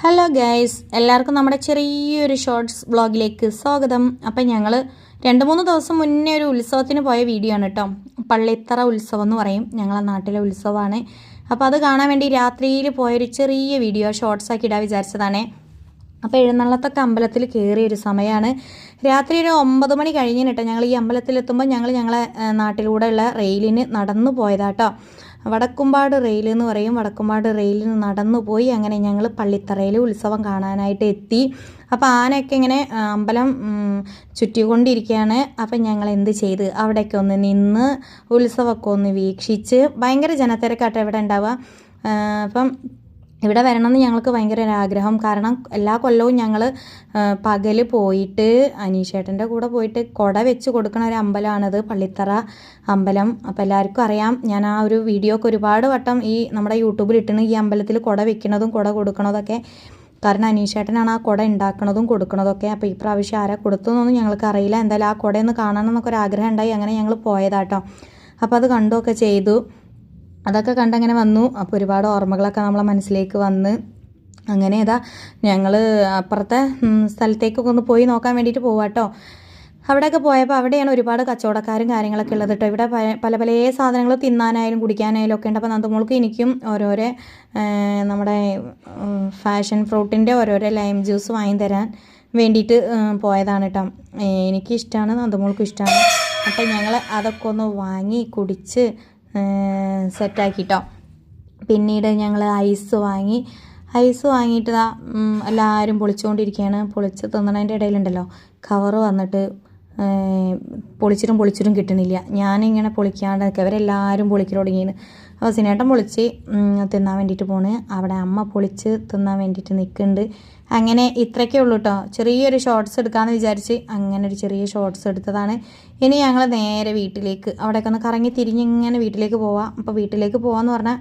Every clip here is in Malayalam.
ഹലോ ഗൈസ്, എല്ലാവർക്കും നമ്മുടെ ചെറിയൊരു ഷോർട്സ് വ്ളോഗിലേക്ക് സ്വാഗതം. അപ്പം ഞങ്ങൾ 2-3 ദിവസം മുന്നേ ഒരു ഉത്സവത്തിന് പോയ വീഡിയോ ആണ് കേട്ടോ. പള്ളിത്തറ ഉത്സവം എന്ന് പറയും, ഞങ്ങളെ നാട്ടിലെ ഉത്സവമാണ്. അപ്പോൾ അത് കാണാൻ വേണ്ടി രാത്രിയിൽ പോയൊരു ചെറിയ വീഡിയോ ഷോർട്സ് ആക്കി ഇടാൻ വിചാരിച്ചതാണേ. അപ്പോൾ എഴുന്നള്ളത്തൊക്കെ അമ്പലത്തിൽ കയറിയൊരു സമയമാണ്. രാത്രി ഒരു 9 മണി കഴിഞ്ഞിട്ട് ഞങ്ങൾ ഈ അമ്പലത്തിലെത്തുമ്പോൾ ഞങ്ങളെ നാട്ടിലൂടെയുള്ള റെയിലിന് നടന്നു പോയതാട്ടോ. വടക്കുംപാട് റെയിൽ എന്ന് പറയും. വടക്കുംപാട് റെയിലിന് നടന്നു പോയി. അങ്ങനെ ഞങ്ങൾ പള്ളിത്തറയിൽ ഉത്സവം കാണാനായിട്ട് എത്തി. അപ്പോൾ ആനയൊക്കെ ഇങ്ങനെ അമ്പലം ചുറ്റിക്കൊണ്ടിരിക്കുകയാണ്. അപ്പം ഞങ്ങൾ എന്ത് ചെയ്ത് അവിടെയൊക്കെ ഒന്ന് നിന്ന് ഉത്സവമൊക്കെ ഒന്ന് വീക്ഷിച്ച്. ഭയങ്കര ജനത്തിരക്കാട്ടോ ഇവിടെ ഉണ്ടാവുക. അപ്പം ഇവിടെ വരണമെന്ന് ഞങ്ങൾക്ക് ഭയങ്കര ഒരാഗ്രഹം. കാരണം എല്ലാ കൊല്ലവും ഞങ്ങൾ പകൽ പോയിട്ട് അനീഷേട്ടൻ്റെ കൂടെ പോയിട്ട് കുട വെച്ച് കൊടുക്കണ ഒരു അമ്പലമാണിത്, പള്ളിത്തറ അമ്പലം. അപ്പോൾ എല്ലാവർക്കും അറിയാം, ഞാൻ ആ ഒരു വീഡിയോ ഒക്കെ ഒരുപാട് വട്ടം ഈ നമ്മുടെ യൂട്യൂബിൽ ഇട്ടിന് ഈ അമ്പലത്തിൽ കുട വെക്കുന്നതും കുട കൊടുക്കണതൊക്കെ. കാരണം അനീഷേട്ടനാണ് ആ കുട ഉണ്ടാക്കണതും കൊടുക്കണതൊക്കെ. അപ്പോൾ ഈ പ്രാവശ്യം ആരാ കൊടുത്തതെന്നൊന്നും ഞങ്ങൾക്ക് അറിയില്ല. എന്തായാലും ആ കുടയൊന്ന് കാണണം എന്നൊക്കെ ഒരു ആഗ്രഹം ഉണ്ടായി. അങ്ങനെ ഞങ്ങൾ പോയതാട്ടോ. അപ്പോൾ അത് കണ്ടുമൊക്കെ ചെയ്തു. അതൊക്കെ കണ്ടങ്ങനെ വന്നു. അപ്പോൾ ഒരുപാട് ഓർമ്മകളൊക്കെ നമ്മളെ മനസ്സിലേക്ക് വന്ന് അങ്ങനെ ഇതാ ഞങ്ങൾ അപ്പുറത്തെ സ്ഥലത്തേക്കൊക്കെ ഒന്ന് പോയി നോക്കാൻ വേണ്ടിയിട്ട് പോവാട്ടോ. അവിടെയൊക്കെ പോയപ്പോൾ അവിടെയാണ് ഒരുപാട് കച്ചവടക്കാരും കാര്യങ്ങളൊക്കെ ഉള്ളത് കേട്ടോ. ഇവിടെ പല പല സാധനങ്ങൾ തിന്നാനായാലും കുടിക്കാനായാലും ഒക്കെ ഉണ്ട്. അപ്പോൾ നന്ദമോൾക്ക് എനിക്കും ഓരോരോ നമ്മുടെ ഫാഷൻ ഫ്രൂട്ടിൻ്റെ ഓരോരോ ലൈം ജ്യൂസ് വാങ്ങി തരാൻ വേണ്ടിയിട്ട് പോയതാണ് കേട്ടോ. എനിക്കിഷ്ടമാണ്, നന്ദമോൾക്കും ഇഷ്ടമാണ്. അപ്പോൾ ഞങ്ങൾ അതൊക്കെ ഒന്ന് വാങ്ങി കുടിച്ച് സെറ്റാക്കിട്ടോ. പിന്നീട് ഞങ്ങൾ ഐസ് വാങ്ങിയിട്ട് എല്ലാവരും പൊളിച്ചുകൊണ്ടിരിക്കുകയാണ്. പൊളിച്ച് തിന്നണതിൻ്റെ ഇടയിലുണ്ടല്ലോ കവറ് വന്നിട്ട് പൊളിച്ചിട്ടും കിട്ടണില്ല. ഞാനിങ്ങനെ പൊളിക്കാണ്ട് നിൽക്കുക, അവരെല്ലാവരും പൊളിക്കൽ തുടങ്ങിയാണ്. അപ്പോൾ സിനേട്ടൻ പൊളിച്ച് തിന്നാൻ വേണ്ടിയിട്ട് പോണ്. അവിടെ അമ്മ പൊളിച്ച് തിന്നാൻ വേണ്ടിയിട്ട് നിൽക്കുന്നുണ്ട്. അങ്ങനെ ഇത്രയൊക്കെ ഉള്ളൂ കേട്ടോ. ചെറിയൊരു ഷോർട്സ് എടുക്കാമെന്ന് വിചാരിച്ച് അങ്ങനെ ഒരു ചെറിയ ഷോർട്സ് എടുത്തതാണ്. ഇനി ഞങ്ങൾ നേരെ വീട്ടിലേക്ക് അവിടെയൊക്കെ ഒന്ന് കറങ്ങി തിരിഞ്ഞിങ്ങനെ വീട്ടിലേക്ക് പോവാം. അപ്പോൾ വീട്ടിലേക്ക് പോകാമെന്ന് പറഞ്ഞാൽ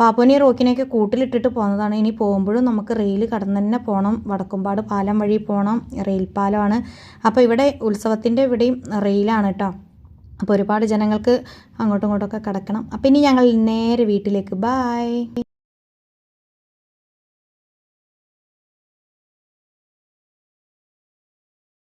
പാപ്പുവിനെ റോക്കിനെയൊക്കെ കൂട്ടിലിട്ടിട്ട് പോകുന്നതാണ്. ഇനി പോകുമ്പോഴും നമുക്ക് റെയിൽ കടന്ന് തന്നെ പോകണം. വടക്കുംപാട് പാലം വഴി പോകണം. റെയിൽ പാലമാണ്. അപ്പോൾ ഇവിടെ ഉത്സവത്തിൻ്റെ ഇവിടെയും റെയിലാണ് കേട്ടോ. അപ്പോൾ ഒരുപാട് ജനങ്ങൾക്ക് അങ്ങോട്ടും ഇങ്ങോട്ടൊക്കെ കിടക്കണം. അപ്പോൾ ഇനി ഞങ്ങൾ നേരെ വീട്ടിലേക്ക്. ബായ്.